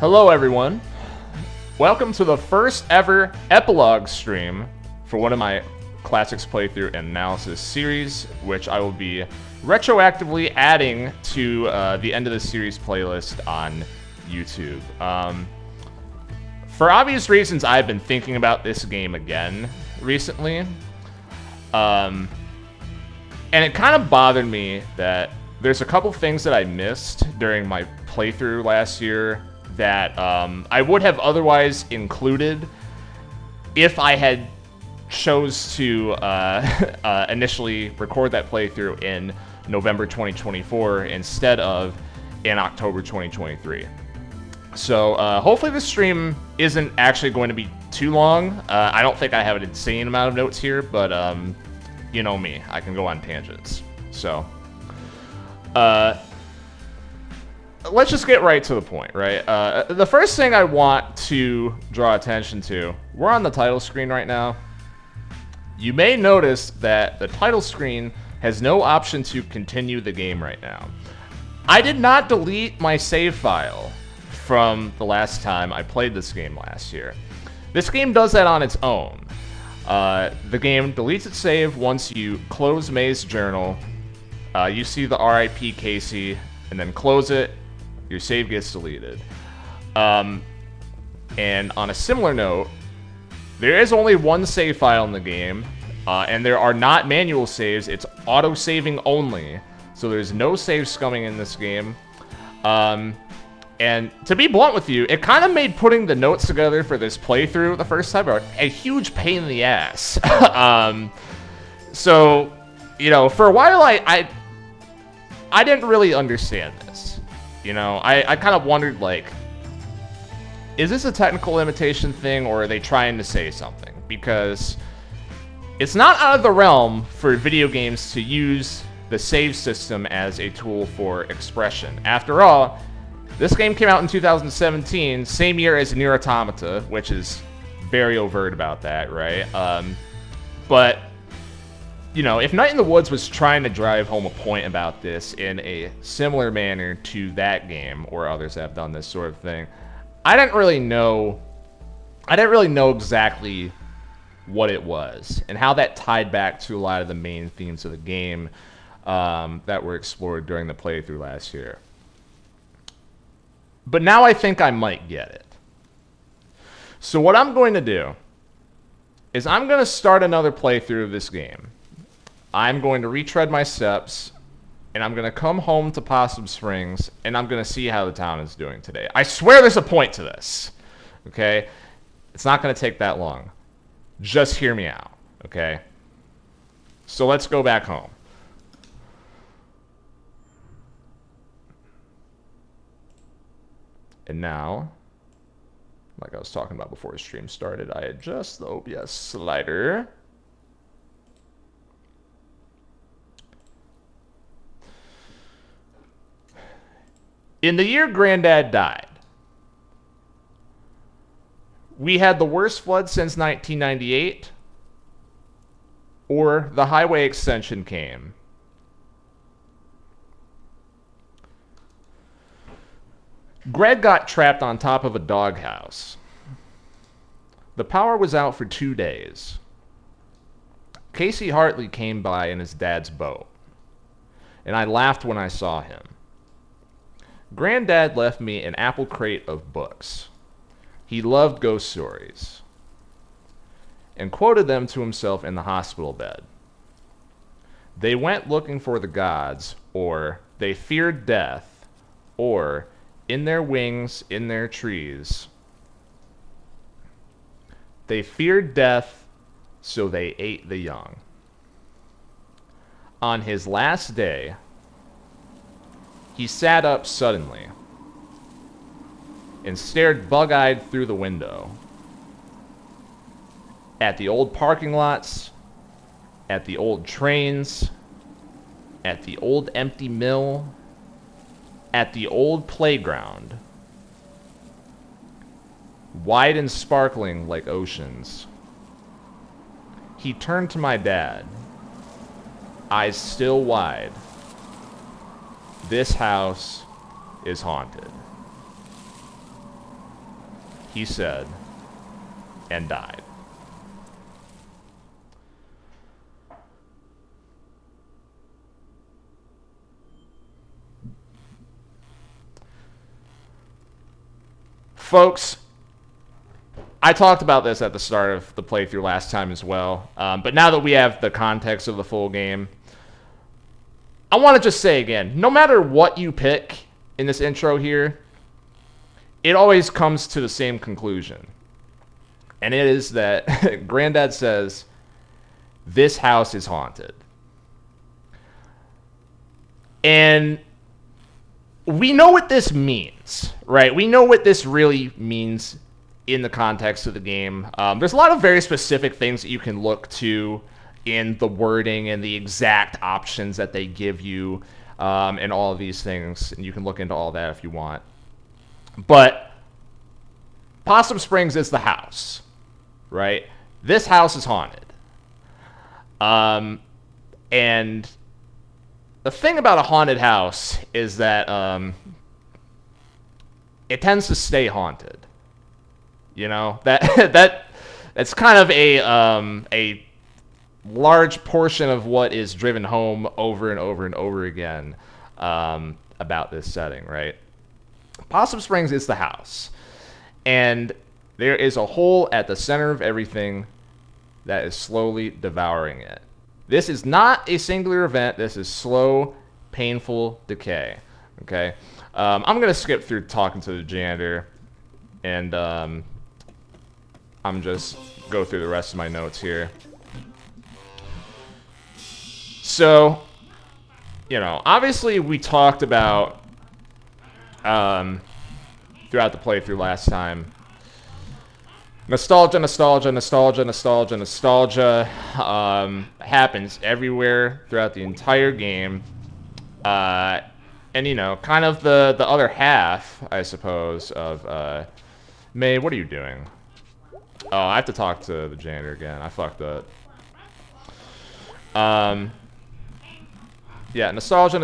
Hello everyone, welcome to the first ever Epilogue stream for one of my Classics playthrough and analysis series, which I will be retroactively adding to the end of the series playlist on YouTube. For obvious reasons, I've been thinking about this game again recently, and it kind of bothered me that there's a couple things that I missed during my playthrough last year that I would have otherwise included if I had chose to initially record that playthrough in November 2024 instead of in October 2023. So hopefully this stream isn't actually going to be too long. I don't think I have an insane amount of notes here, but you know me, I can go on tangents. So let's just get right to the point, right? The first thing I want to draw attention to, we're on the title screen right now. You may notice that the title screen has no option to continue the game right now. I did not delete my save file from the last time I played this game last year. This game does that on its own. The game deletes its save once you close May's journal. You see the RIP Casey, and then close it. Your save gets deleted. And on a similar note, there is only one save file in the game, and there are not manual saves. It's auto-saving only, so there's no save scumming in this game. And to be blunt with you, it kind of made putting the notes together for this playthrough the first time a huge pain in the ass. So, you know, for a while I didn't really understand this. You know, I kind of wondered, like, is this a technical limitation thing, or are they trying to say something? Because it's not out of the realm for video games to use the save system as a tool for expression. After all, this game came out in 2017, same year as Nier Automata, which is very overt about that, right? But, you know, if Night in the Woods was trying to drive home a point about this in a similar manner to that game, or others have done this sort of thing, I didn't really know exactly what it was and how that tied back to a lot of the main themes of the game that were explored during the playthrough last year. But now I think I might get it. So what I'm going to do is I'm going to start another playthrough of this game. I'm going to retread my steps, and I'm going to come home to Possum Springs, and I'm going to see how the town is doing today. I swear there's a point to this, okay? It's not going to take that long. Just hear me out, okay? So let's go back home. And now, like I was talking about before the stream started, I adjust the OBS slider. In the year Granddad died, we had the worst flood since 1998, or the highway extension came. Greg got trapped on top of a doghouse. The power was out for 2 days. Casey Hartley came by in his dad's boat, and I laughed when I saw him. Granddad left me an apple crate of books. He loved ghost stories, and quoted them to himself in the hospital bed. They went looking for the gods, or they feared death, or in their wings, in their trees. They feared death, so they ate the young. On his last day, he sat up suddenly and stared bug-eyed through the window at the old parking lots, at the old trains, at the old empty mill, at the old playground, wide and sparkling like oceans. He turned to my dad, eyes still wide. This house is haunted. he said, and died. Folks, I talked about this at the start of the playthrough last time as well, but now that we have the context of the full game, I want to just say again, no matter what you pick in this intro here, it always comes to the same conclusion. And it is that Granddad says, this house is haunted. And we know what this means, right? We know what this really means in the context of the game. There's a lot of very specific things that you can look to in the wording and the exact options that they give you, and all of these things. And you can look into all that if you want. But Possum Springs is the house, right? This house is haunted. And the thing about a haunted house is that it tends to stay haunted. You know, that's kind of a large portion of what is driven home over and over and over again about this setting, right? Possum Springs is the house, and there is a hole at the center of everything that is slowly devouring it. This is not a singular event. This is slow, painful decay. Okay, I'm gonna skip through talking to the janitor, and I'm just go through the rest of my notes here. So, you know, obviously we talked about throughout the playthrough last time. Nostalgia happens everywhere throughout the entire game. And, you know, kind of the other half, I suppose, of... May, what are you doing? Oh, I have to talk to the janitor again. I fucked up. Yeah, nostalgia.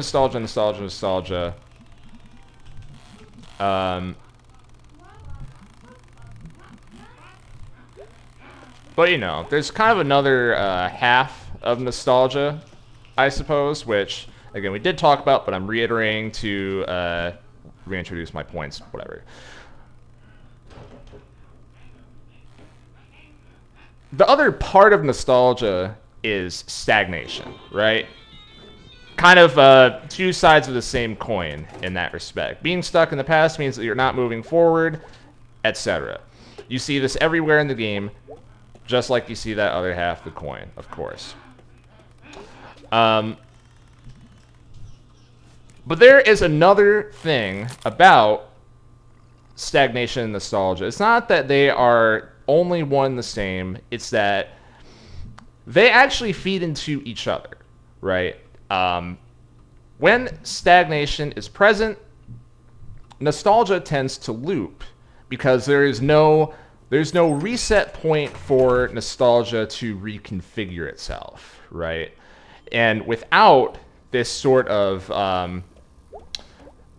But, you know, there's kind of another half of nostalgia, I suppose, which, again, we did talk about, but I'm reiterating to reintroduce my points, whatever. The other part of nostalgia is stagnation, right? Kind of two sides of the same coin in that respect. Being stuck in the past means that you're not moving forward, etc. You see this everywhere in the game, just like you see that other half of the coin, of course. But there is another thing about stagnation and nostalgia. It's not that they are only one and the same. It's that they actually feed into each other, right? When stagnation is present, nostalgia tends to loop because there's no reset point for nostalgia to reconfigure itself, right? And without this sort of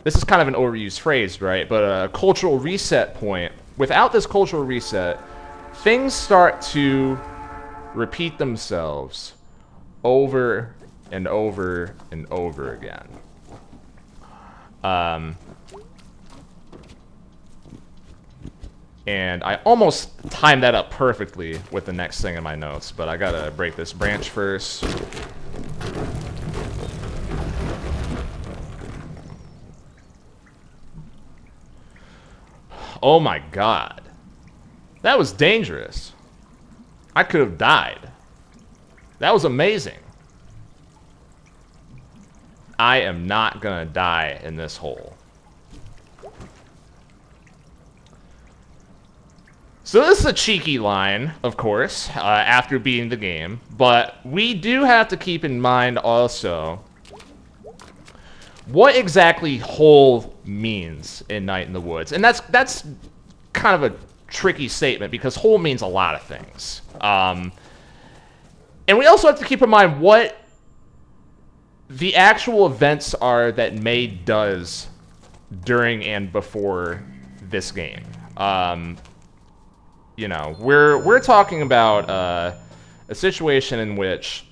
this is kind of an overused phrase, right? But a cultural reset point, without this cultural reset, things start to repeat themselves over and over and over again. And I almost timed that up perfectly with the next thing in my notes, but I gotta break this branch first. Oh my god. That was dangerous. I could have died. That was amazing. I am not gonna die in this hole. So this is a cheeky line, of course, after beating the game, but we do have to keep in mind also what exactly hole means in Night in the Woods. And that's kind of a tricky statement because hole means a lot of things. And we also have to keep in mind what the actual events are that May does during and before this game. you know, we're talking about a situation in which,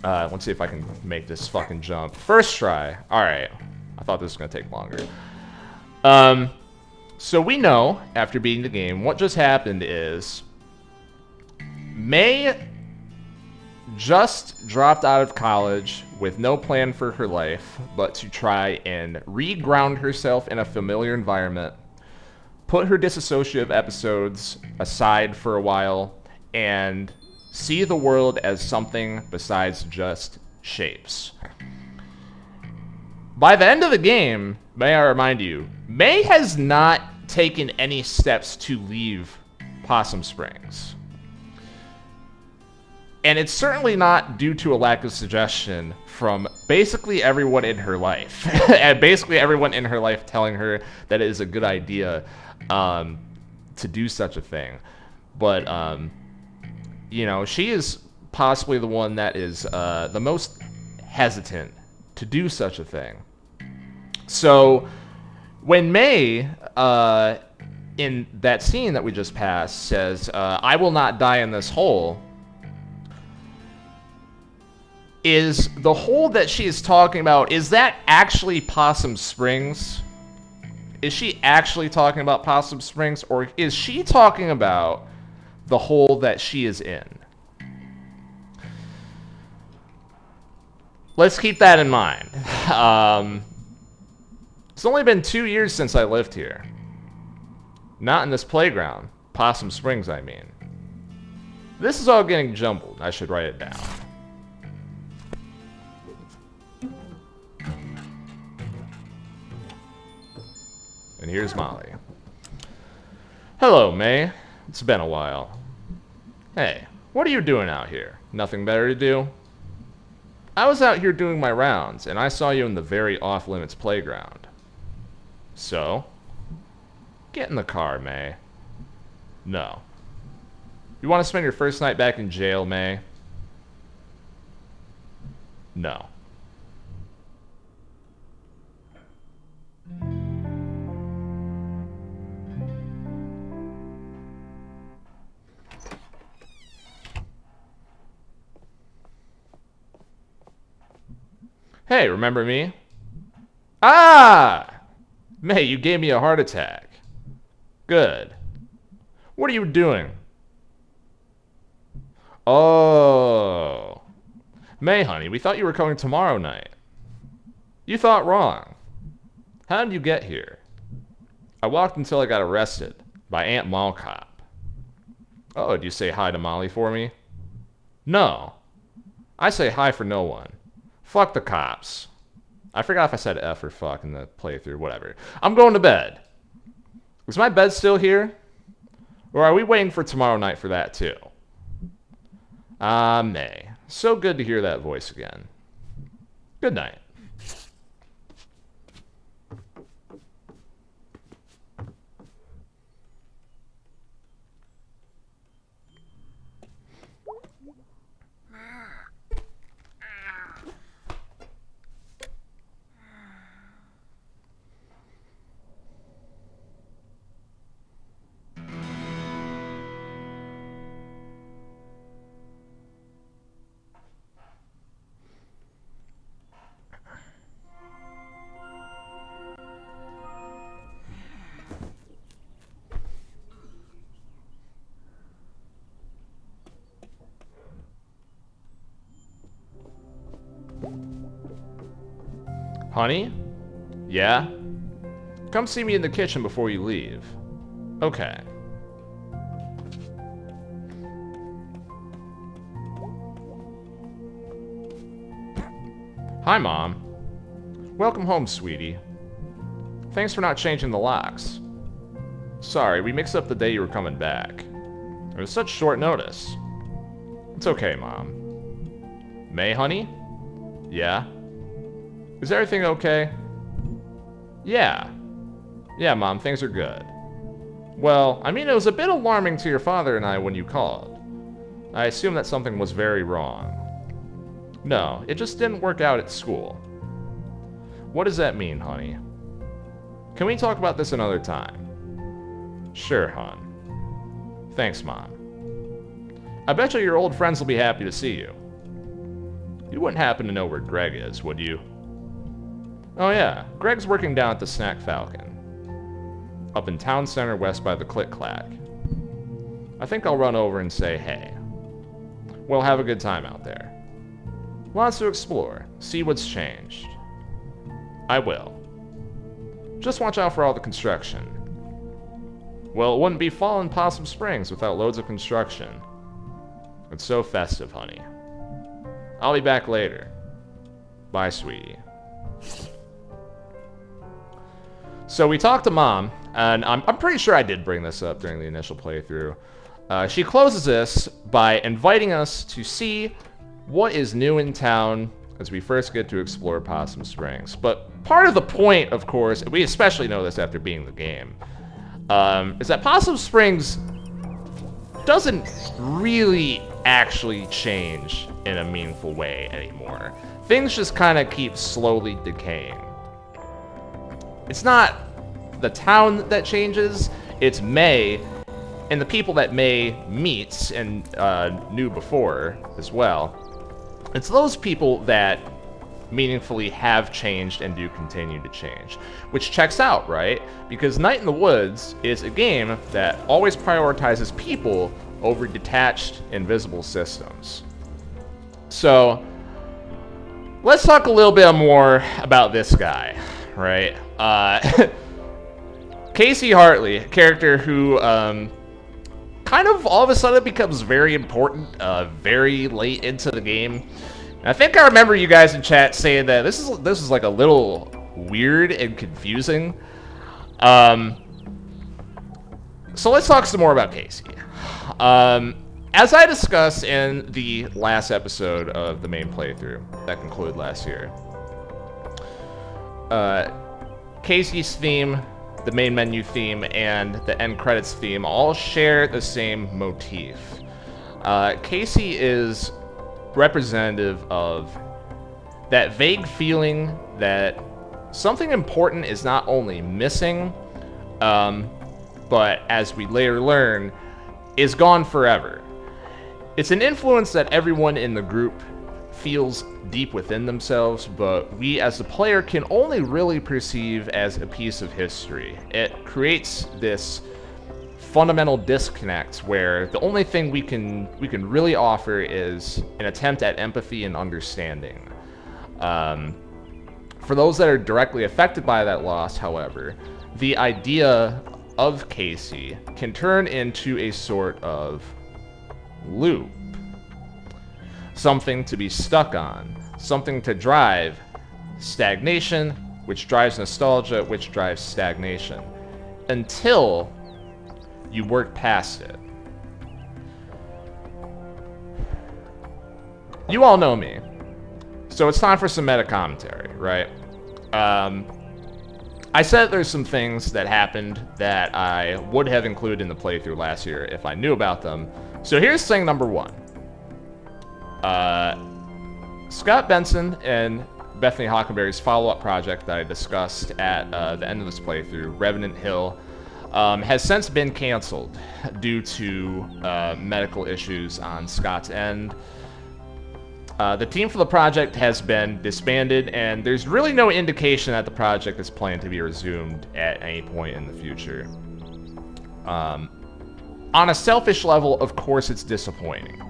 let's see if I can make this fucking jump. First try. All right. I thought this was gonna take longer. So we know after beating the game, what just happened is May just dropped out of college with no plan for her life but to try and re-ground herself in a familiar environment, put her disassociative episodes aside for a while, and see the world as something besides just shapes. By the end of the game, may I remind you, May has not taken any steps to leave Possum Springs. And it's certainly not due to a lack of suggestion from basically everyone in her life. And basically everyone in her life telling her that it is a good idea to do such a thing. But, you know, she is possibly the one that is the most hesitant to do such a thing. So when May, in that scene that we just passed, says, I will not die in this hole, is the hole that she is talking about, is that actually Possum Springs? Is she actually talking about Possum Springs, or is she talking about the hole that she is in? Let's keep that in mind. It's only been 2 years since I lived here. Not in this playground. Possum Springs, I mean. This is all getting jumbled. I should write it down. And here's Molly. Hello, May. It's been a while. Hey, what are you doing out here? Nothing better to do? I was out here doing my rounds, and I saw you in the very off-limits playground. So? Get in the car, May. No. You want to spend your first night back in jail, May? No. Hey, remember me? Ah! May, you gave me a heart attack. Good. What are you doing? Oh. May, honey, we thought you were coming tomorrow night. You thought wrong. How did you get here? I walked until I got arrested by Aunt Mall Cop. Oh, did you say hi to Molly for me? No. I say hi for no one. Fuck the cops. I forgot if I said F or fuck in the playthrough, whatever. I'm going to bed. Is my bed still here? Or are we waiting for tomorrow night for that too? Ah, May. So good to hear that voice again. Good night. Honey? Yeah? Come see me in the kitchen before you leave. Okay. Hi, Mom. Welcome home, sweetie. Thanks for not changing the locks. Sorry, we mixed up the day you were coming back. It was such short notice. It's okay, Mom. May, honey? Yeah? Is everything okay? Yeah. Yeah, Mom, things are good. Well, I mean, it was a bit alarming to your father and I when you called. I assume that something was very wrong. No, it just didn't work out at school. What does that mean, honey? Can we talk about this another time? Sure, hon. Thanks, Mom. I bet you your old friends will be happy to see you. You wouldn't happen to know where Greg is, would you? Oh yeah, Greg's working down at the Snack Falcon. Up in Town Center west by the Click Clack. I think I'll run over and say hey. We'll have a good time out there. Lots to explore, see what's changed. I will. Just watch out for all the construction. Well, it wouldn't be fall in Possum Springs without loads of construction. It's so festive, honey. I'll be back later. Bye, sweetie. So we talked to Mom, and I'm pretty sure I did bring this up during the initial playthrough. She closes this by inviting us to see what is new in town as we first get to explore Possum Springs. But part of the point, of course, we especially know this after beating the game, is that Possum Springs doesn't really actually change in a meaningful way anymore. Things just kind of keep slowly decaying. It's not the town that changes, it's May, and the people that May meets and knew before as well. It's those people that meaningfully have changed and do continue to change, which checks out, right? Because Night in the Woods is a game that always prioritizes people over detached, invisible systems. So, let's talk a little bit more about this guy, right? Casey Hartley, a character who kind of all of a sudden becomes very important very late into the game. And I think I remember you guys in chat saying that this is like a little weird and confusing. So let's talk some more about Casey. As I discussed in the last episode of the main playthrough that concluded last year, Casey's theme, the main menu theme, and the end credits theme all share the same motif. Casey is representative of that vague feeling that something important is not only missing, but as we later learn, is gone forever. It's an influence that everyone in the group feels deep within themselves, but we as the player can only really perceive as a piece of history. It creates this fundamental disconnect where the only thing we can really offer is an attempt at empathy and understanding. For those that are directly affected by that loss, however, the idea of Casey can turn into a sort of loop. Something to be stuck on, something to drive stagnation, which drives nostalgia, which drives stagnation, until you work past it. You all know me, so it's time for some meta commentary, right? I said there's some things that happened that I would have included in the playthrough last year if I knew about them. So here's thing number one. Scott Benson and Bethany Hockenberry's follow-up project that I discussed at the end of this playthrough, Revenant Hill, has since been canceled due to medical issues on Scott's end. The team for the project has been disbanded, and there's really no indication that the project is planned to be resumed at any point in the future. On a selfish level, of course, it's disappointing.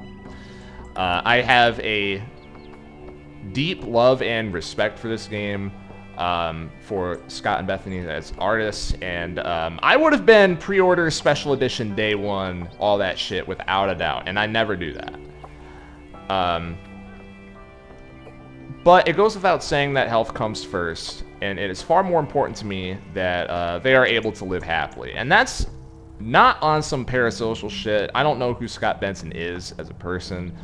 I have a deep love and respect for this game, for Scott and Bethany as artists, and I would have been pre-order special edition day one, all that shit, without a doubt, and I never do that. But it goes without saying that health comes first, and it is far more important to me that they are able to live happily. And that's not on some parasocial shit. I don't know who Scott Benson is as a person.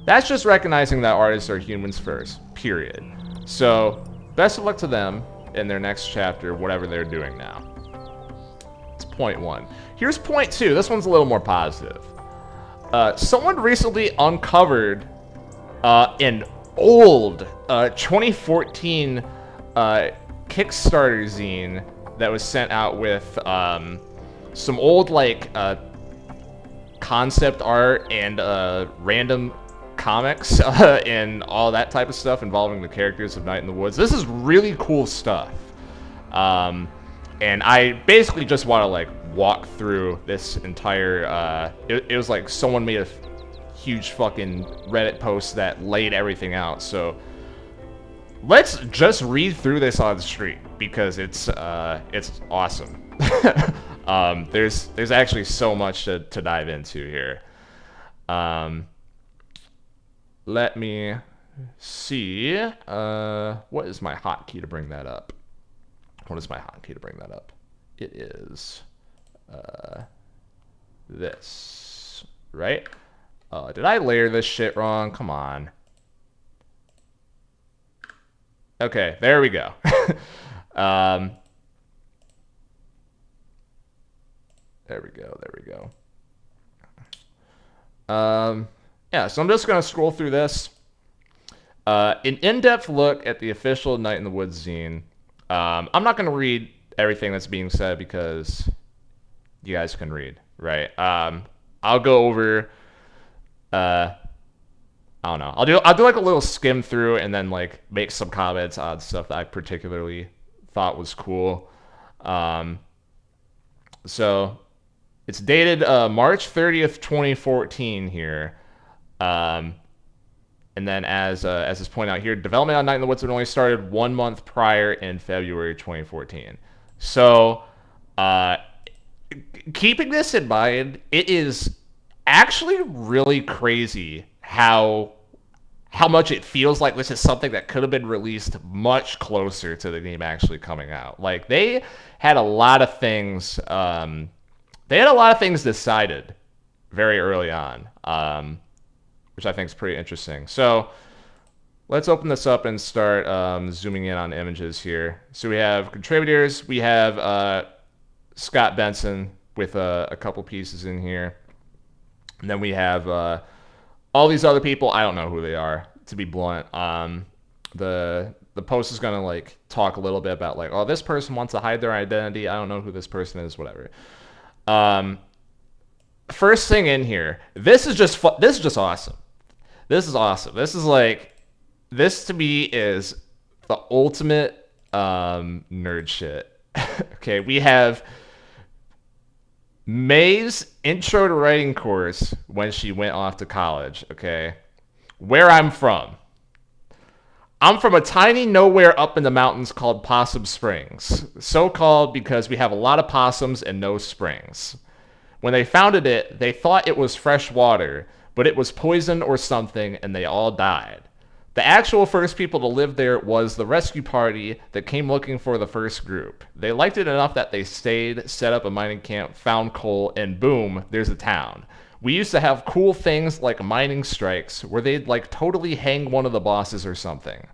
That's just recognizing that artists are humans first, period. So, best of luck to them in their next chapter, whatever they're doing now. It's point one. Here's point two. This one's a little more positive. Someone recently uncovered an old 2014 Kickstarter zine that was sent out with some old, like, concept art and random comics and all that type of stuff involving the characters of Night in the Woods. This is really cool stuff. And I basically just want to like walk through this entire. It was like someone made a huge fucking Reddit post that laid everything out. So let's just read through this on stream because it's awesome. There's actually so much to dive into here. Let me see. What is my hotkey to bring that up? What is my hotkey to bring that up? It is this, right? Did I layer this shit wrong? Come on. Okay, there we go. There we go. Yeah, so I'm just going to scroll through this. An in-depth look at the official Night in the Woods zine. I'm not going to read everything that's being said because you guys can read, right? I'll go over. I don't know. I'll do like a little skim through and then like make some comments on stuff that I particularly thought was cool. So it's dated March 30th, 2014 here. And then as is pointed out here, development on Night in the Woods had only started 1 month prior in February 2014. So keeping this in mind, it is actually really crazy how much it feels like this is something that could have been released much closer to the game actually coming out. Like they had a lot of things decided very early on. Which I think is pretty interesting. So let's open this up and start zooming in on images here. So we have contributors. We have Scott Benson with a couple pieces in here. And then we have all these other people. I don't know who they are, to be blunt. The post is going to like talk a little bit about like, oh, this person wants to hide their identity. I don't know who this person is, whatever. First thing in here, this is just awesome. This is awesome. This is like, this to me is the ultimate nerd shit. Okay, we have May's intro to writing course when she went off to college. Okay, where I'm from. I'm from a tiny nowhere up in the mountains called Possum Springs. So called because we have a lot of possums and no springs. When they founded it, they thought it was fresh water, but it was poison or something, and they all died. The actual first people to live there was the rescue party that came looking for the first group. They liked it enough that they stayed, set up a mining camp, found coal, and boom, there's a town. We used to have cool things like mining strikes where they'd like totally hang one of the bosses or something.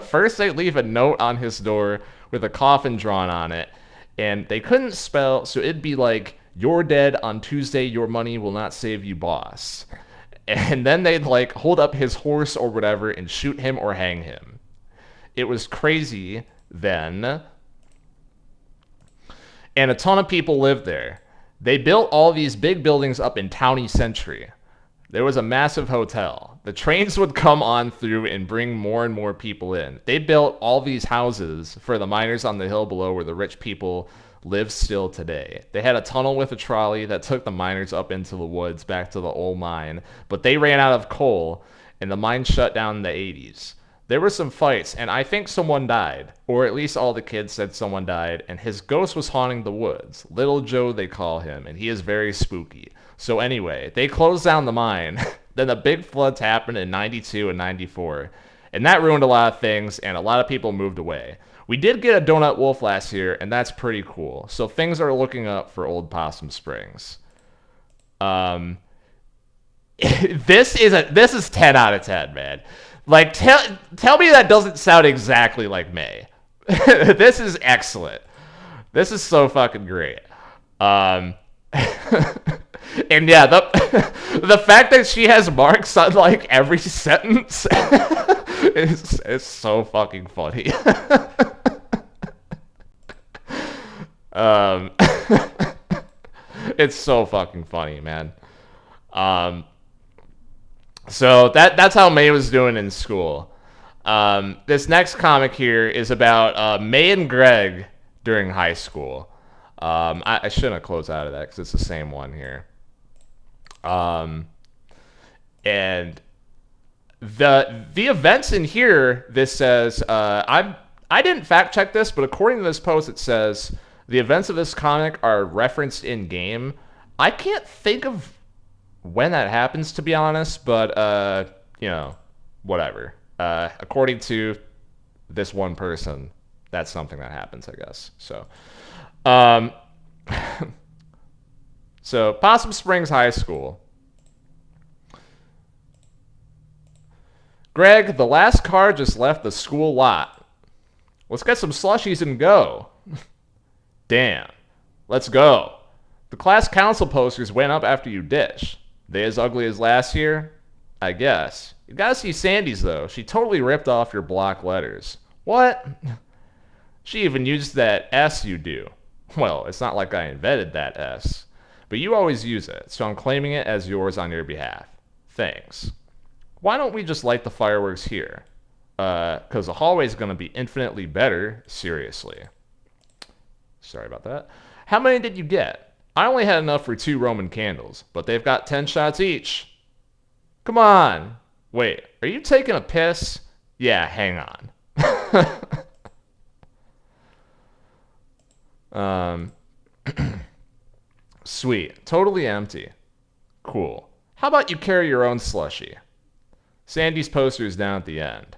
First they'd leave a note on his door with a coffin drawn on it, and they couldn't spell, so it'd be like, "You're dead on Tuesday, your money will not save you, boss." And then they'd like hold up his horse or whatever and shoot him or hang him. It was crazy then. And a ton of people lived there. They built all these big buildings up in Townie Century. There was a massive hotel. The trains would come on through and bring more and more people in. They built all these houses for the miners on the hill below where the rich people live still today. They had a tunnel with a trolley that took the miners up into the woods back to the old mine, but they ran out of coal and the mine shut down in the 80s. There were some fights and I think someone died, or at least all the kids said someone died, and his ghost was haunting the woods. Little Joe they call him, and he is very spooky. So anyway, they closed down the mine. Then the big floods happened in 92 and 94, and that ruined a lot of things and a lot of people moved away. We did get a Donut Wolf last year, and that's pretty cool. So things are looking up for Old Possum Springs. This is 10 out of 10, man. Like, tell me that doesn't sound exactly like May. This is excellent. This is so fucking great. And yeah, the fact that she has marks on like every sentence is so fucking funny. It's so fucking funny, man. Um, so that's how May was doing in school. This next comic here is about May and Greg during high school. I shouldn't have closed out of that because it's the same one here. And the events in here, this says, I didn't fact check this, but according to this post, it says the events of this comic are referenced in game. I can't think of when that happens, to be honest, but whatever. According to this one person, that's something that happens, I guess. So, so Possum Springs High School. Greg, the last car just left the school lot. Let's get some slushies and go. Damn. Let's go. The class council posters went up after you ditched. They as ugly as last year? I guess. You gotta see Sandy's, though. She totally ripped off your block letters. What? She even used that S you do. Well, it's not like I invented that S. But you always use it, so I'm claiming it as yours on your behalf. Thanks. Why don't we just light the fireworks here? Because the hallway's going to be infinitely better, seriously. Sorry about that. How many did you get? I only had enough for 2 Roman candles, but they've got 10 shots each. Come on. Wait, are you taking a piss? Yeah, hang on. Sweet. Totally empty. Cool. How about you carry your own slushie? Sandy's poster is down at the end.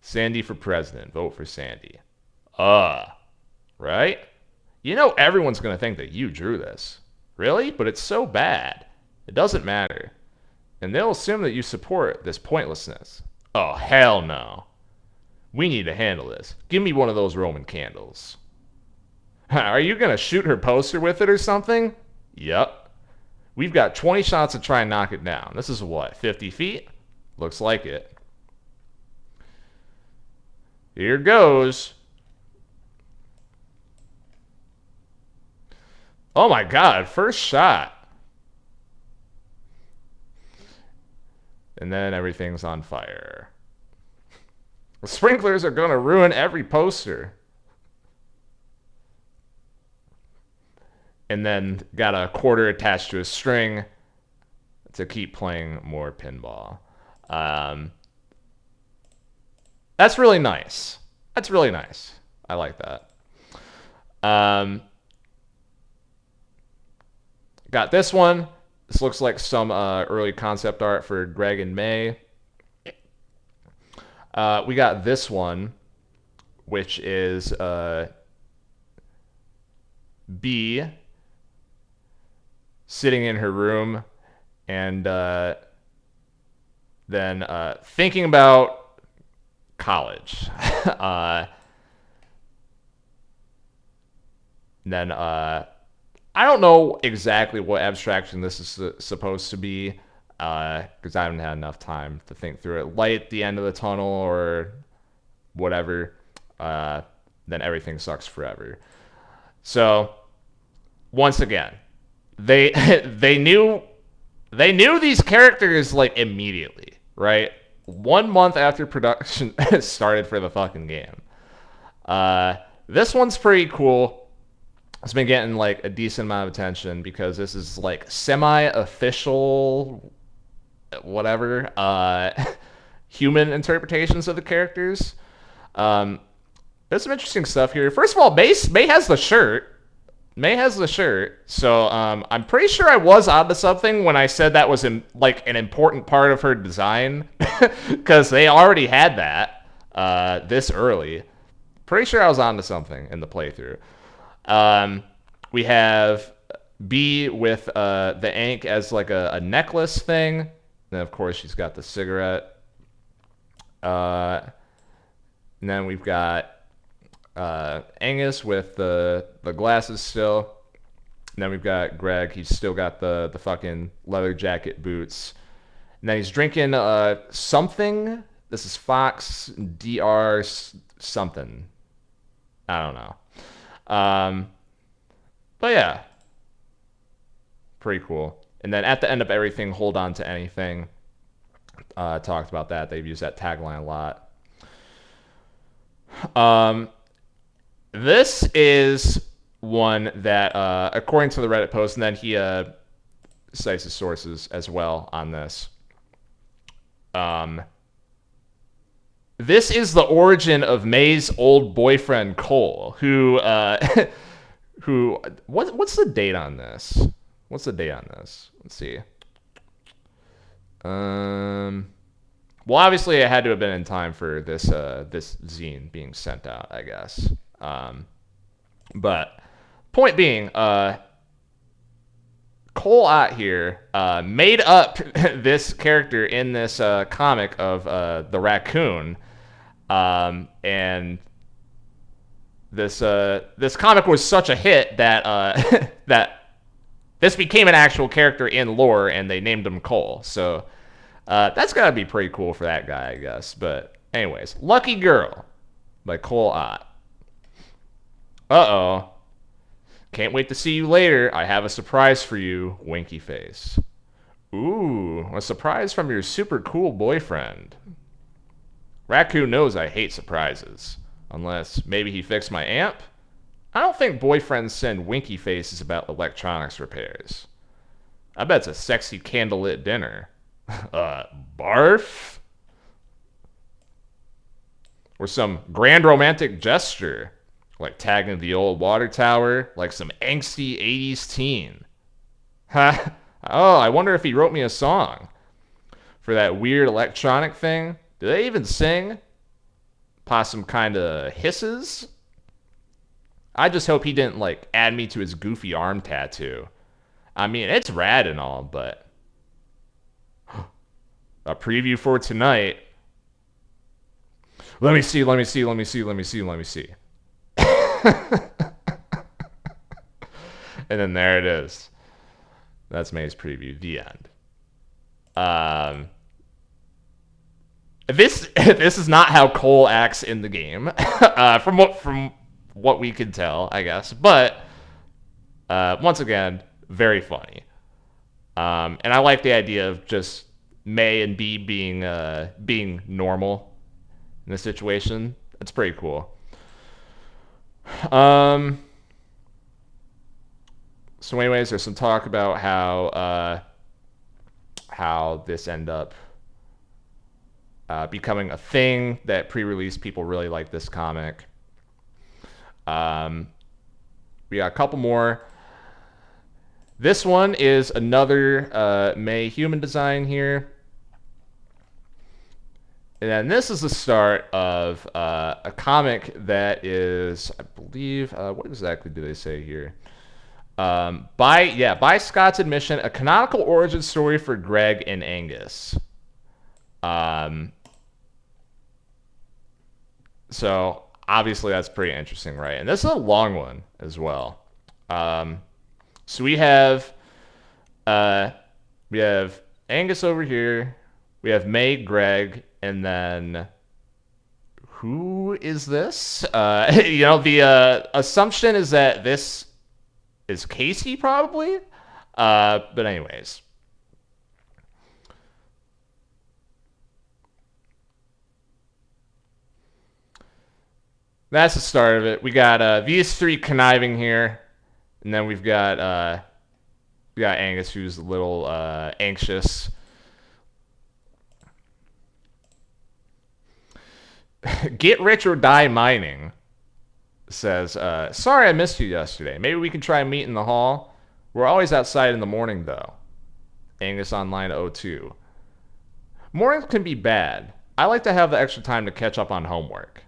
Sandy for president. Vote for Sandy. Right? You know everyone's going to think that you drew this. Really? But it's so bad. It doesn't matter. And they'll assume that you support this pointlessness. Oh, hell no. We need to handle this. Give me one of those Roman candles. Are you going to shoot her poster with it or something? Yep. We've got 20 shots to try and knock it down. This is what, 50 feet? Looks like it. Here goes. Oh my god, first shot. And then everything's on fire. The sprinklers are going to ruin every poster. And then got a quarter attached to a string to keep playing more pinball. That's really nice. That's really nice. I like that. Got this one. This looks like some early concept art for Greg and May. We got this one, which is B sitting in her room and then thinking about college. Then I don't know exactly what abstraction this is supposed to be because I haven't had enough time to think through it. Light at the end of the tunnel or whatever, then everything sucks forever. So once again, they knew these characters like immediately, right? 1 month after production started for the fucking game. This one's pretty cool. It's been getting like a decent amount of attention because this is like semi-official, whatever, human interpretations of the characters. There's some interesting stuff here. First of all, May has the shirt. May has the shirt, so I'm pretty sure I was onto something when I said that was like an important part of her design, because they already had that this early. Pretty sure I was onto something in the playthrough. We have B with the Ankh as like a necklace thing. Then of course she's got the cigarette. And then we've got Angus with the glasses still. And then we've got Greg. He's still got the fucking leather jacket boots. And then he's drinking something. This is Fox DR something. I don't know. But yeah, pretty cool. And then at the end of everything, hold on to anything. Talked about that. They've used that tagline a lot. This is one that, according to the Reddit post, and then he cites his sources as well on this. This is the origin of May's old boyfriend Cole, who what's the date on this? What's the date on this? Let's see. Well, obviously it had to have been in time for this this zine being sent out, I guess. But point being, Cole out here made up this character in this comic of the raccoon, and this comic was such a hit that that this became an actual character in lore, and they named him Cole. So that's gotta be pretty cool for that guy, I guess. But anyways, Lucky Girl by Cole Ott. Uh-oh. Can't wait to see you later. I have a surprise for you, winky face. Ooh, a surprise from your super cool boyfriend. Raccoon knows I hate surprises. Unless maybe he fixed my amp? I don't think boyfriends send winky faces about electronics repairs. I bet it's a sexy candlelit dinner. Barf? Or some grand romantic gesture. Like tagging the old water tower, like some angsty 80s teen. Ha! Oh, I wonder if he wrote me a song. For that weird electronic thing? Do they even sing? Possum kind of hisses? I just hope he didn't, like, add me to his goofy arm tattoo. I mean, it's rad and all, but... A preview for tonight. Let me see. And then there it is. That's May's preview. The end. This is not how Cole acts in the game, from what we can tell, I guess. But once again, very funny. And I like the idea of just May and B being normal in this situation. That's pretty cool. So anyways, there's some talk about how this ended up becoming a thing, that pre-release people really like this comic. We got a couple more. This one is another May human design here. And then this is the start of a comic that is, I believe, what exactly do they say here? By Scott's admission, a canonical origin story for Greg and Angus. So obviously that's pretty interesting, right? And this is a long one as well. So we have Angus over here. We have May, Greg, and then who is this? The assumption is that this is Casey, probably. But anyways. That's the start of it. We got these three conniving here. And then we got Angus, who's a little anxious. Get rich or die mining says, sorry I missed you yesterday. Maybe we can try and meet in the hall. We're always outside in the morning, though. Angus Online 02. Mornings can be bad. I like to have the extra time to catch up on homework.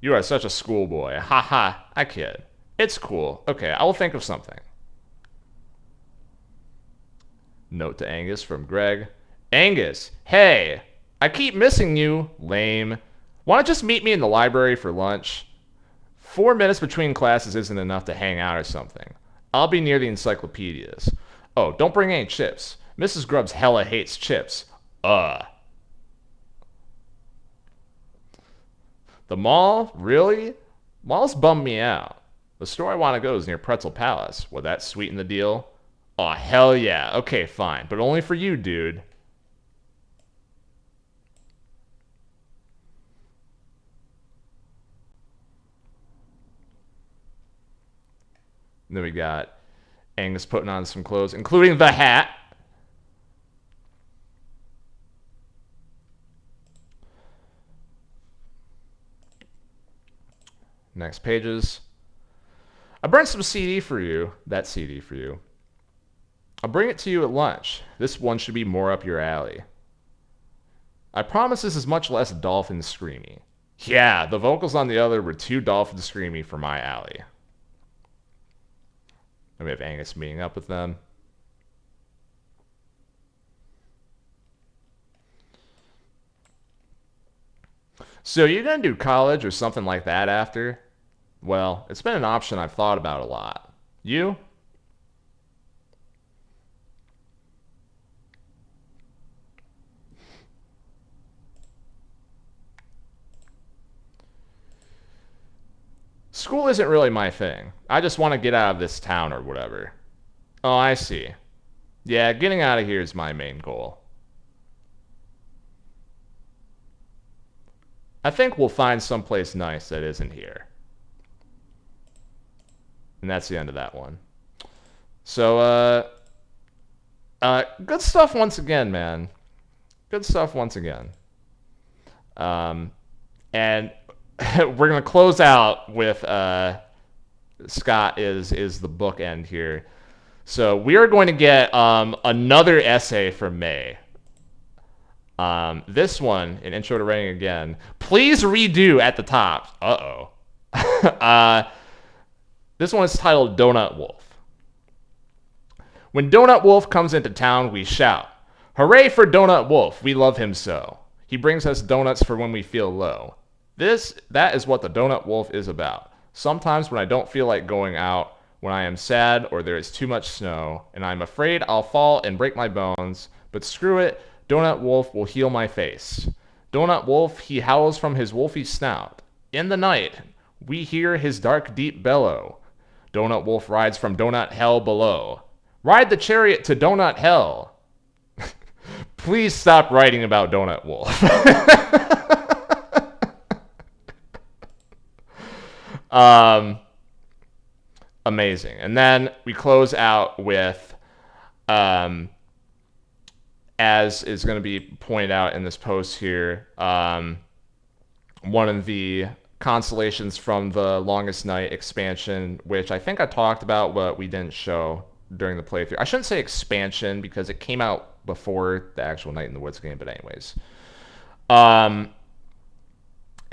You are such a schoolboy. Ha ha, I kid. It's cool. Okay, I will think of something. Note to Angus from Greg. Angus, hey, I keep missing you. Lame. Want to just meet me in the library for lunch? 4 minutes between classes isn't enough to hang out or something. I'll be near the encyclopedias. Oh, don't bring any chips. Mrs. Grubbs hella hates chips. The mall? Really? Malls bum me out. The store I want to go is near Pretzel Palace. Would that sweeten the deal? Oh, hell yeah. Okay, fine. But only for you, dude. And then we got Angus putting on some clothes, including the hat. Next pages. I burned some CD for you. That CD for you. I'll bring it to you at lunch. This one should be more up your alley. I promise this is much less dolphin screamy. Yeah, the vocals on the other were too dolphin screamy for my alley. And we have Angus meeting up with them. So you're going to do college or something like that after? Well, it's been an option I've thought about a lot. You? School isn't really my thing. I just want to get out of this town or whatever. Oh, I see. Yeah, getting out of here is my main goal. I think we'll find someplace nice that isn't here. And that's the end of that one. So, good stuff once again, man. Good stuff once again. And we're gonna close out with Scott is the bookend here. So we are going to get another essay from May. This one, an intro to writing again. Please redo at the top. This one is titled Donut Wolf. When Donut Wolf comes into town, we shout, "Hooray for Donut Wolf! We love him so. He brings us donuts for when we feel low. That is what the Donut Wolf is about. Sometimes when I don't feel like going out, when I am sad or there is too much snow, and I'm afraid I'll fall and break my bones, but screw it, Donut Wolf will heal my face. Donut Wolf, he howls from his wolfy snout. In the night, we hear his dark, deep bellow. Donut Wolf rides from donut hell below. Ride the chariot to donut hell." Please stop writing about Donut Wolf. Amazing. And then we close out with, as is going to be pointed out in this post here, one of the constellations from the Longest Night expansion, which I think I talked about, but we didn't show during the playthrough. I shouldn't say expansion because it came out before the actual Night in the Woods game, but anyways.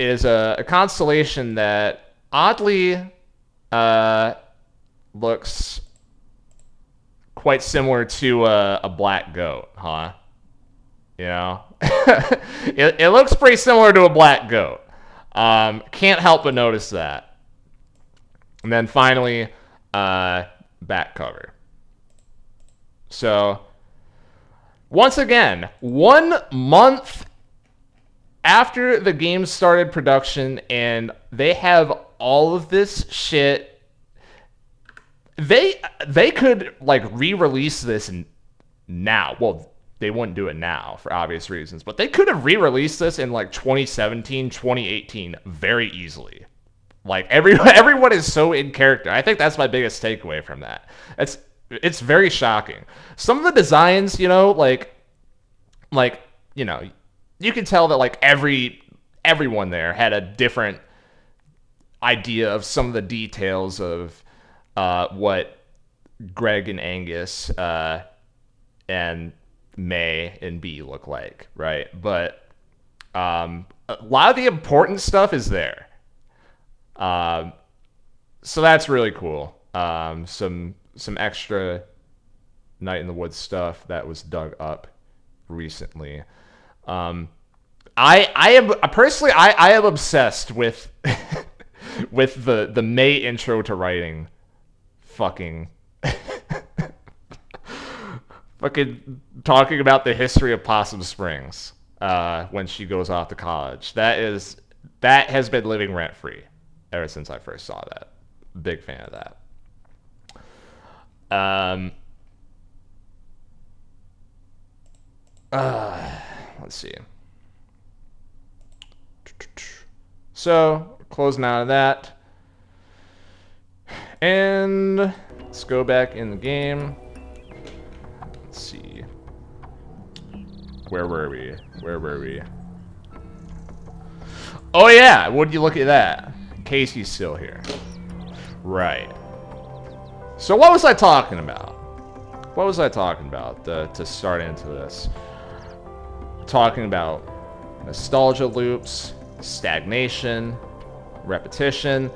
It is a constellation that oddly looks quite similar to a black goat, huh? You know? it looks pretty similar to a black goat. Can't help but notice that. And then finally, back cover. So, once again, 1 month after the game started production, and they have all of this shit. They could like re-release this now. Well, they wouldn't do it now for obvious reasons, but they could have re-released this in like 2017, 2018 very easily. Like everyone is so in character. I think that's my biggest takeaway from that. It's very shocking. Some of the designs, you know, like you know, you can tell that like everyone there had a different idea of some of the details of what Greg and Angus and May and B look like, right? But a lot of the important stuff is there. So that's really cool. Some extra Night in the Woods stuff that was dug up recently. I am personally I am obsessed with with the May intro to writing fucking talking about the history of Possum Springs when she goes off to college. That has been living rent free ever since I first saw that. Big fan of that. Let's see. So, closing out of that. And let's go back in the game. Let's see. Where were we? Oh yeah, would you look at that? Casey's still here. Right. So what was I talking about? To start into this? Talking about nostalgia loops, stagnation, repetition.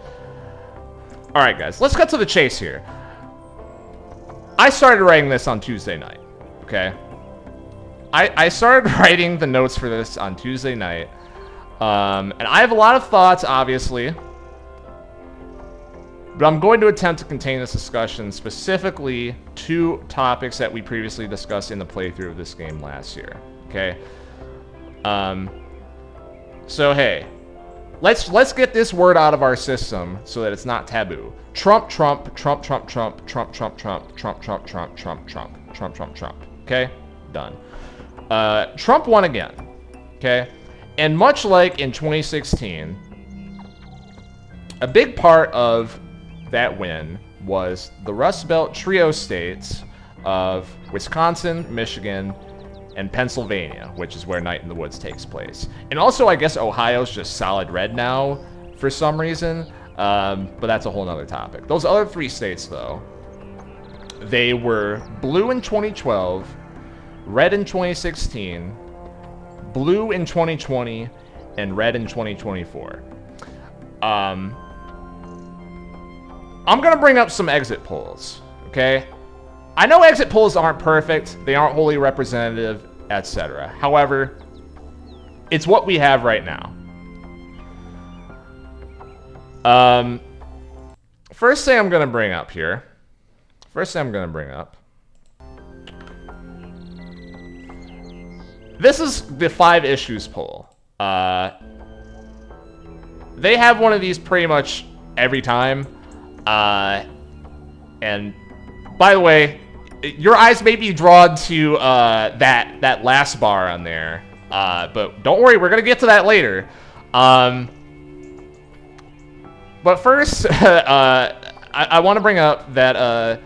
Alright guys, let's cut to the chase here. I started writing this on Tuesday night, okay? I started writing the notes for this on Tuesday night. And I have a lot of thoughts, obviously. But I'm going to attempt to contain this discussion specifically to topics that we previously discussed in the playthrough of this game last year, okay? So hey, let's get this word out of our system so that it's not taboo. Trump, Trump, Trump, Trump, Trump, Trump, Trump, Trump, Trump, Trump, Trump, Trump, Trump, Trump, Trump, Trump. Okay, done. Trump won again. Okay, and much like in 2016, a big part of that win was the Rust Belt trio states of Wisconsin, Michigan, and Pennsylvania, which is where Night in the Woods takes place. And also, I guess Ohio's just solid red now for some reason, but that's a whole nother topic. Those other three states, though, they were blue in 2012, red in 2016, blue in 2020, and red in 2024. I'm gonna bring up some exit polls, okay? I know exit polls aren't perfect, they aren't wholly representative, etc. However, it's what we have right now. First thing I'm going to bring up here. This is the 5 issues poll. They have one of these pretty much every time. And by the way, your eyes may be drawn to that last bar on there, but don't worry, we're gonna get to that later. But first, I want to bring up that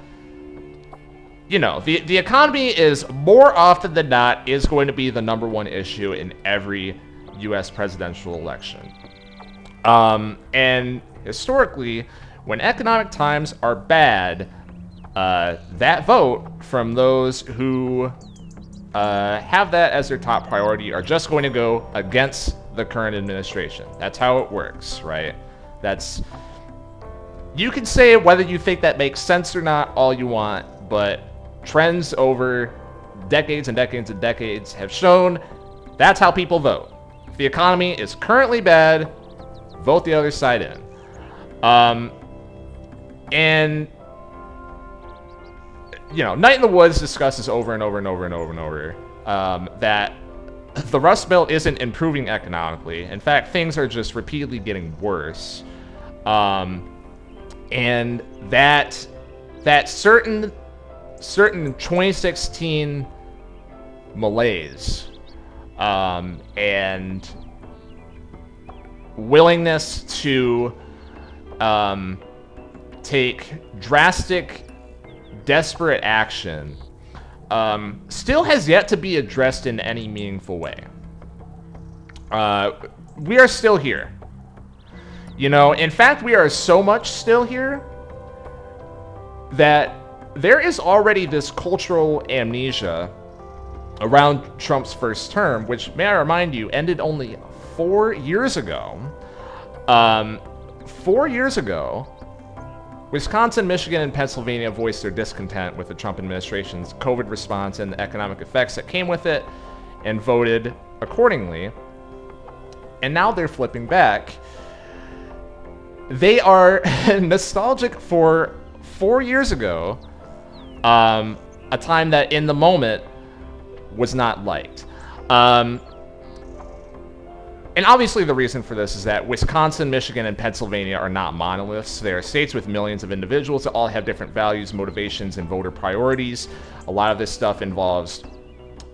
you know, the economy is more often than not is going to be the #1 issue in every U.S. presidential election. And historically, when economic times are bad, that vote from those who have that as their top priority are just going to go against the current administration. That's how it works, right? You can say whether you think that makes sense or not all you want, but trends over decades and decades and decades have shown that's how people vote. If the economy is currently bad, vote the other side in. And you know, Night in the Woods discusses over and over and over and over and over that the Rust Belt isn't improving economically. In fact, things are just repeatedly getting worse. And that certain 2016 malaise and willingness to take drastic, desperate action still has yet to be addressed in any meaningful way. We are still here. You know, in fact, we are so much still here that there is already this cultural amnesia around Trump's first term, which, may I remind you, ended only 4 years ago. 4 years ago, Wisconsin, Michigan, and Pennsylvania voiced their discontent with the Trump administration's COVID response and the economic effects that came with it, and voted accordingly. And now they're flipping back. They are nostalgic for 4 years ago, a time that in the moment was not liked. And And obviously the reason for this is that Wisconsin, Michigan, and Pennsylvania are not monoliths. They are states with millions of individuals that all have different values, motivations, and voter priorities. A lot of this stuff involves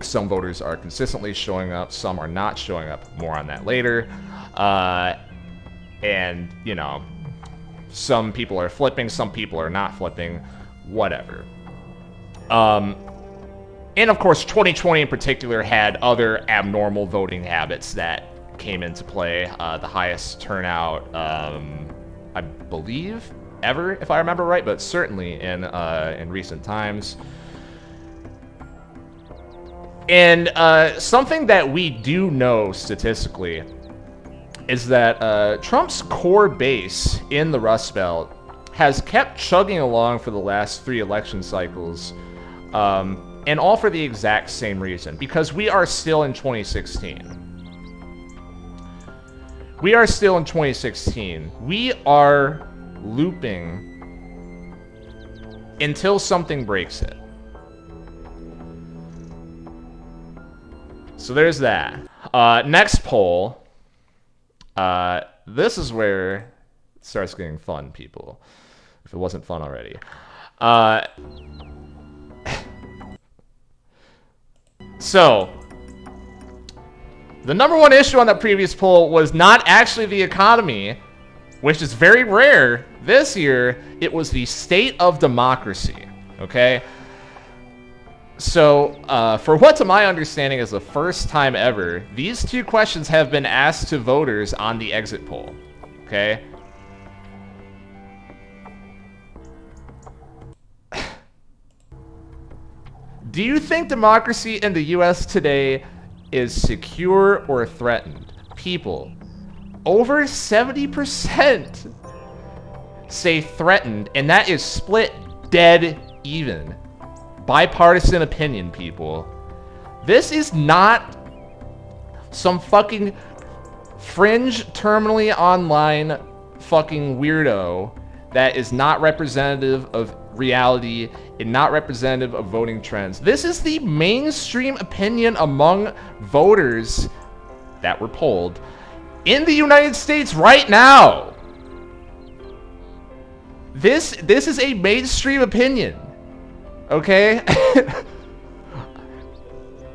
some voters are consistently showing up, some are not showing up. More on that later. And, you know, some people are flipping, some people are not flipping, whatever. And of course, 2020 in particular had other abnormal voting habits that came into play. The highest turnout, I believe, ever, if I remember right, but certainly in recent times. And something that we do know statistically is that Trump's core base in the Rust Belt has kept chugging along for the last 3 election cycles, and all for the exact same reason, because we are still in 2016. We are still in 2016. We are looping until something breaks it. So there's that. Next poll. This is where it starts getting fun, people. If it wasn't fun already. So, the number one issue on that previous poll was not actually the economy, which is very rare. This year, it was the state of democracy, okay? So, for what to my understanding is the first time ever, these 2 questions have been asked to voters on the exit poll, okay? Do you think democracy in the US today is secure or threatened? People, over 70% say threatened, and that is split dead even. Bipartisan opinion, people. This is not some fucking fringe, terminally online fucking weirdo that is not representative of reality and not representative of voting trends. This is the mainstream opinion among voters that were polled in the United States right now. This is a mainstream opinion. Okay?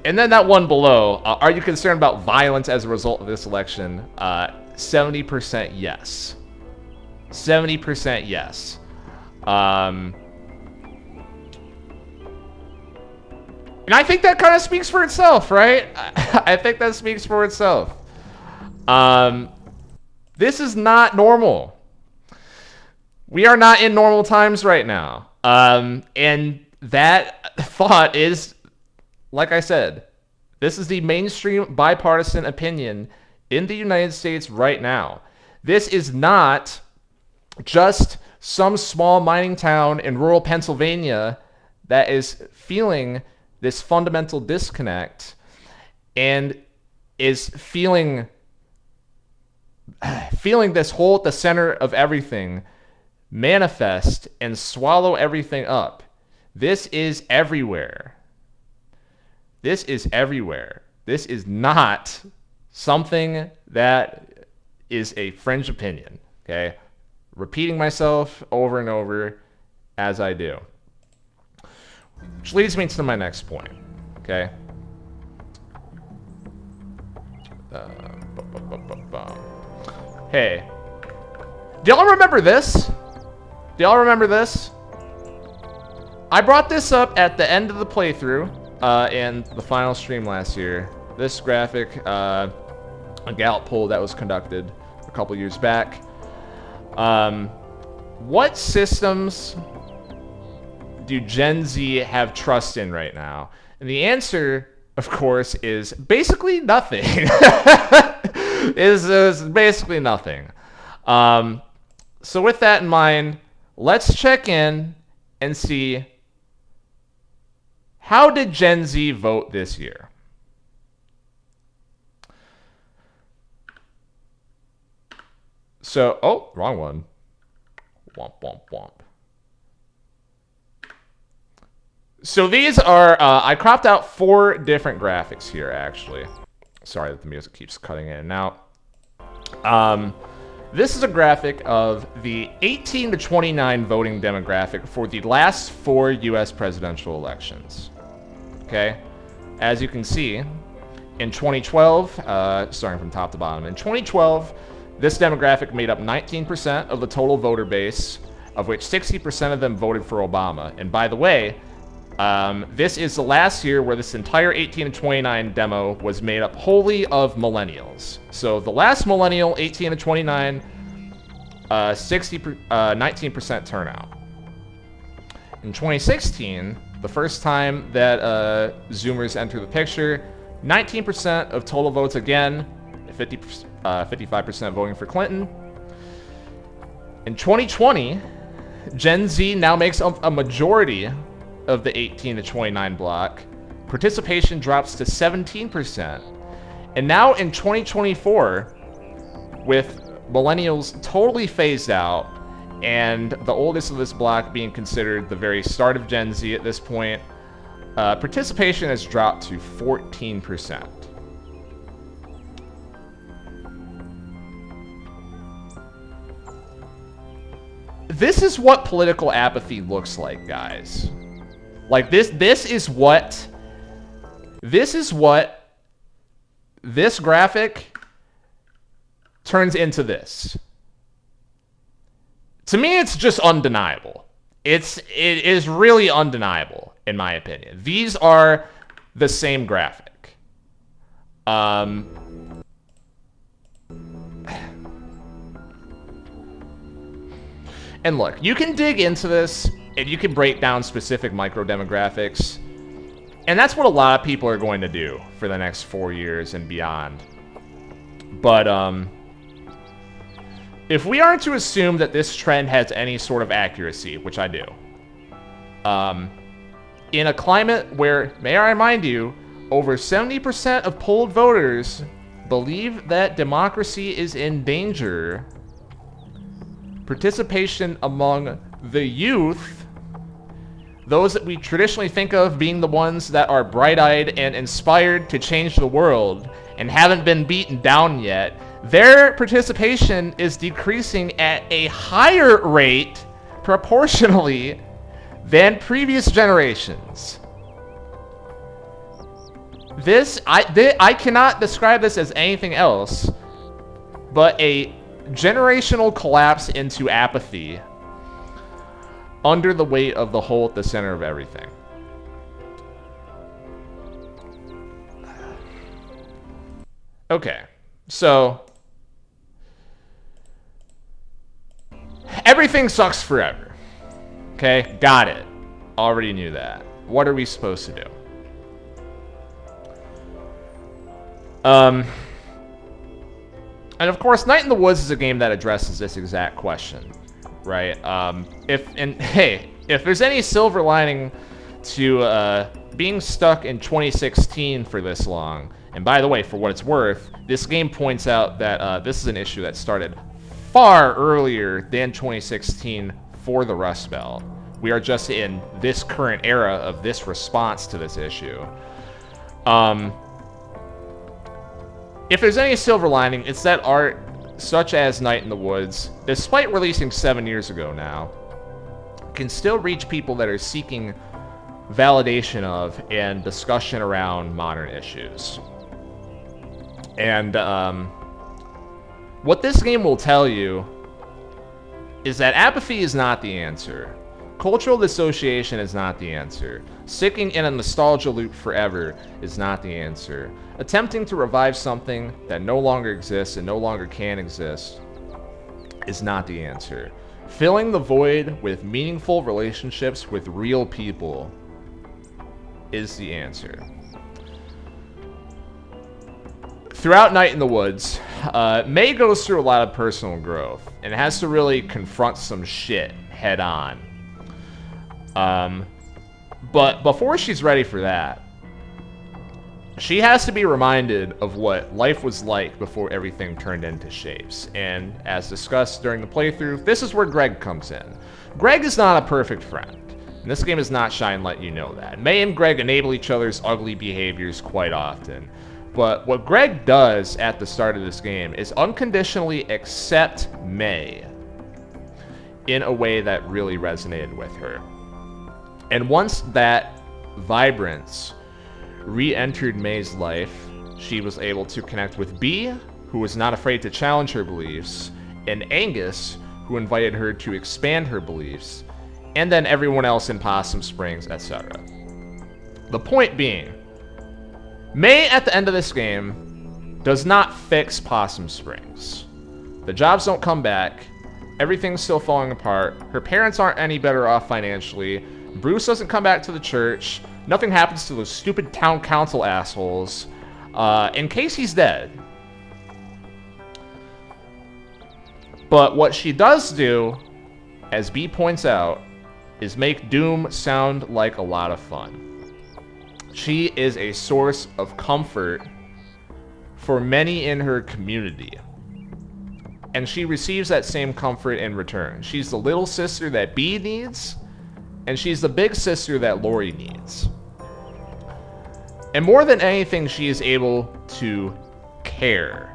And then that one below, are you concerned about violence as a result of this election? 70% yes. 70% yes. And I think that kind of speaks for itself, right? I think that speaks for itself. This is not normal. We are not in normal times right now. And that thought is, like I said, this is the mainstream bipartisan opinion in the United States right now. This is not just some small mining town in rural Pennsylvania that is feeling this fundamental disconnect and is feeling this hole at the center of everything manifest and swallow everything up. This is everywhere. This is everywhere. This is not something that is a fringe opinion, okay? Repeating myself over and over as I do. Which leads me to my next point, okay? Hey, do y'all remember this? Do y'all remember this? I brought this up at the end of the playthrough in the final stream last year. This graphic, a Gallup poll that was conducted a couple years back. What systems do Gen Z have trust in right now? And the answer, of course, is basically nothing. is basically nothing. So with that in mind, let's check in and see, how did Gen Z vote this year? So, oh, wrong one. Womp, womp, womp. So these are, I cropped out 4 different graphics here, actually. Sorry that the music keeps cutting in and out. This is a graphic of the 18 to 29 voting demographic for the last 4 U.S. presidential elections. Okay? As you can see, in 2012, starting from top to bottom, in 2012, this demographic made up 19% of the total voter base, of which 60% of them voted for Obama. And by the way, this is the last year where this entire 18 to 29 demo was made up wholly of millennials. So the last millennial, 18 to 29, 19% turnout. In 2016, the first time that Zoomers entered the picture, 19% of total votes again, 55% voting for Clinton. In 2020, Gen Z now makes a majority of the 18 to 29 block. Participation drops to 17%. And now in 2024, with millennials totally phased out and the oldest of this block being considered the very start of Gen Z at this point, participation has dropped to 14%. This is what political apathy looks like, guys. Like this is what this graphic turns into this. To me, it's just undeniable. It is really undeniable, in my opinion. These are the same graphic. And look, you can dig into this, and you can break down specific micro-demographics, and that's what a lot of people are going to do for the next 4 years and beyond. But, if we are to assume that this trend has any sort of accuracy, which I do, in a climate where, may I remind you, over 70% of polled voters believe that democracy is in danger, participation among the youth, those that we traditionally think of being the ones that are bright-eyed and inspired to change the world and haven't been beaten down yet, their participation is decreasing at a higher rate proportionally than previous generations. I cannot describe this as anything else but a generational collapse into apathy under the weight of the hole at the center of everything. Okay, so everything sucks forever. Okay, got it. Already knew that. What are we supposed to do? And of course, Night in the Woods is a game that addresses this exact question, right? If there's any silver lining to being stuck in 2016 for this long, and by the way, for what it's worth, this game points out that this is an issue that started far earlier than 2016 for the Rust Belt. We are just in this current era of this response to this issue. If there's any silver lining, it's that art, such as Night in the Woods, despite releasing 7 years ago now, can still reach people that are seeking validation of and discussion around modern issues. And what this game will tell you is that apathy is not the answer. Cultural dissociation is not the answer. Sticking in a nostalgia loop forever is not the answer. Attempting to revive something that no longer exists and no longer can exist is not the answer. Filling the void with meaningful relationships with real people is the answer. Throughout Night in the Woods, May goes through a lot of personal growth and has to really confront some shit head on. But before she's ready for that, she has to be reminded of what life was like before everything turned into shapes. And as discussed during the playthrough, this is where Greg comes in. Greg is not a perfect friend. And this game is not shy and let you know that. May and Greg enable each other's ugly behaviors quite often. But what Greg does at the start of this game is unconditionally accept May in a way that really resonated with her. And once that vibrance re-entered May's life, she was able to connect with B, who was not afraid to challenge her beliefs, and Angus, who invited her to expand her beliefs, and then everyone else in Possum Springs, etc. The point being, May at the end of this game does not fix Possum Springs. The jobs don't come back, everything's still falling apart, her parents aren't any better off financially, Bruce doesn't come back to the church, nothing happens to those stupid town council assholes, in case he's dead. But what she does do, as B points out, is make Doom sound like a lot of fun. She is a source of comfort for many in her community. And she receives that same comfort in return. She's the little sister that B needs, and she's the big sister that Lori needs. And more than anything, she is able to care.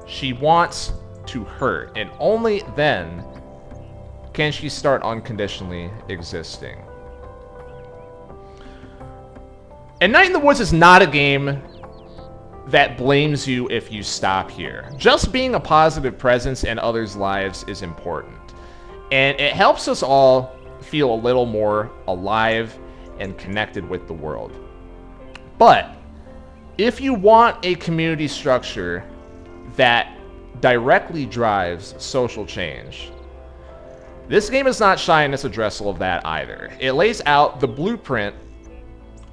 She wants to hurt, and only then can she start unconditionally existing. And Night in the Woods is not a game that blames you if you stop here. Just being a positive presence in others' lives is important. And it helps us all feel a little more alive and connected with the world. But if you want a community structure that directly drives social change, this game is not shy in its addressal of that either. It lays out the blueprint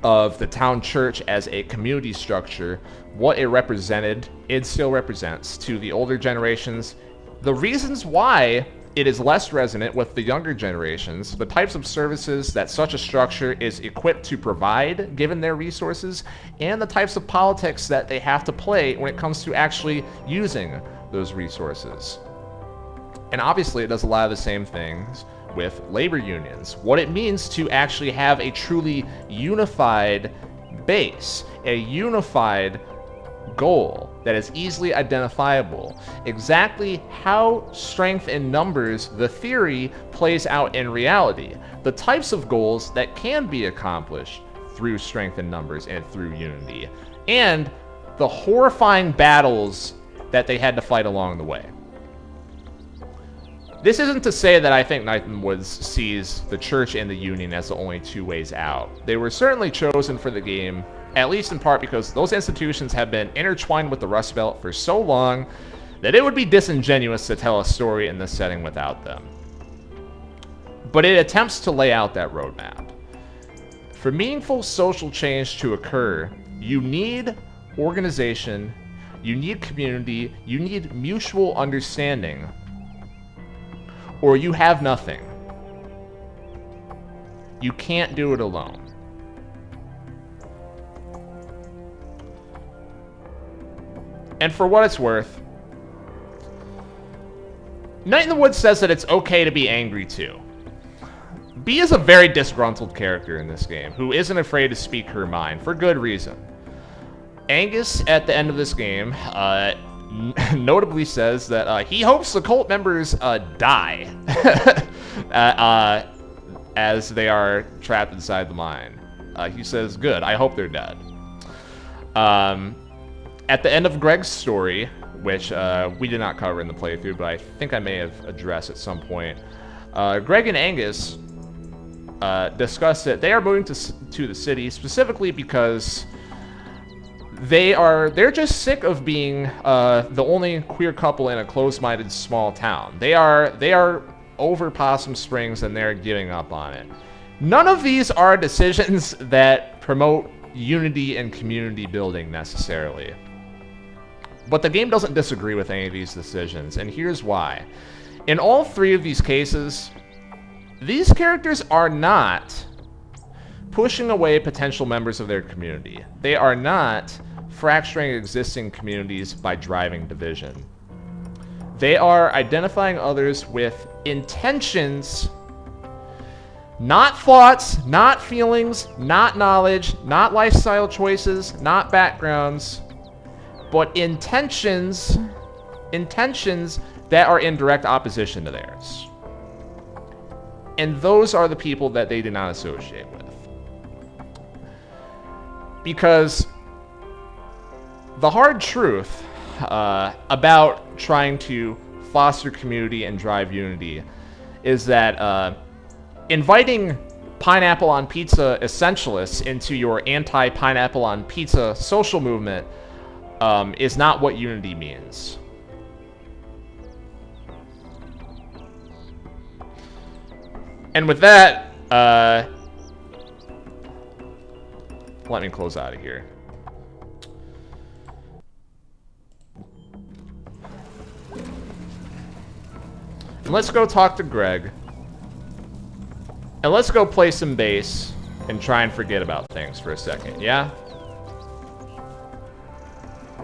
of the town church as a community structure, what it represented, it still represents to the older generations, the reasons why it is less resonant with the younger generations, the types of services that such a structure is equipped to provide given their resources, and the types of politics that they have to play when it comes to actually using those resources. And obviously it does a lot of the same things with labor unions, what it means to actually have a truly unified base, a unified goal that is easily identifiable, exactly how strength in numbers, the theory, plays out in reality, the types of goals that can be accomplished through strength in numbers and through unity, and the horrifying battles that they had to fight along the way. This isn't to say that I think Night in the Woods sees the church and the union as the only two ways out. They were certainly chosen for the game, at least in part because those institutions have been intertwined with the Rust Belt for so long that it would be disingenuous to tell a story in this setting without them. But it attempts to lay out that roadmap. For meaningful social change to occur, you need organization, you need community, you need mutual understanding, or you have nothing. You can't do it alone. And for what it's worth, Night in the Woods says that it's okay to be angry too. B is a very disgruntled character in this game, who isn't afraid to speak her mind, for good reason. Angus, at the end of this game, notably says that he hopes the cult members die as they are trapped inside the mine. He says, good, I hope they're dead. At the end of Greg's story, which we did not cover in the playthrough, but I think I may have addressed at some point, Greg and Angus discuss that they are moving to the city specifically because they're just sick of being the only queer couple in a closed-minded small town. They are over Possum Springs and they're giving up on it. None of these are decisions that promote unity and community building necessarily. But the game doesn't disagree with any of these decisions, and here's why. In all three of these cases, these characters are not pushing away potential members of their community. They are not fracturing existing communities by driving division. They are identifying others with intentions, not thoughts, not feelings, not knowledge, not lifestyle choices, not backgrounds, but intentions that are in direct opposition to theirs. And those are the people that they do not associate with. Because the hard truth about trying to foster community and drive unity is that inviting pineapple on pizza essentialists into your anti-pineapple on pizza social movement is not what unity means. And with that, let me close out of here. And let's go talk to Greg. And let's go play some bass and try and forget about things for a second, yeah?